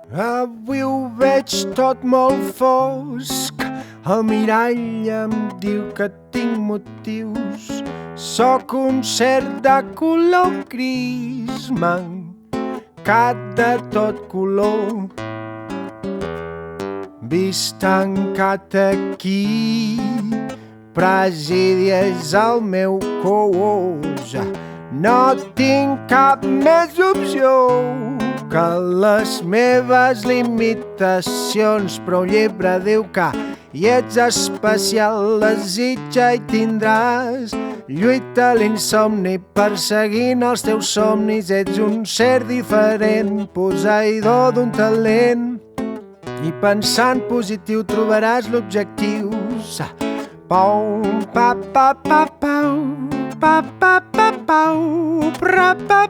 Avui ho veig tot molt fosc, el mirall em diu que tinc motius. Sóc un cert de color gris, mancat de tot color. Vist tancat aquí, Presídia és el meu cos. No tinc cap més opció que les meves limitacions, però el llibre diu que hi ets especial, desitja i tindràs. Lluita l'insomni perseguint els teus somnis, ets un ser diferent, posseïdor d'un talent, i pensant positiu trobaràs l'objectiu. Pau, pa, pa, pa, pau, pa, pa, pa, pau, pra, pa,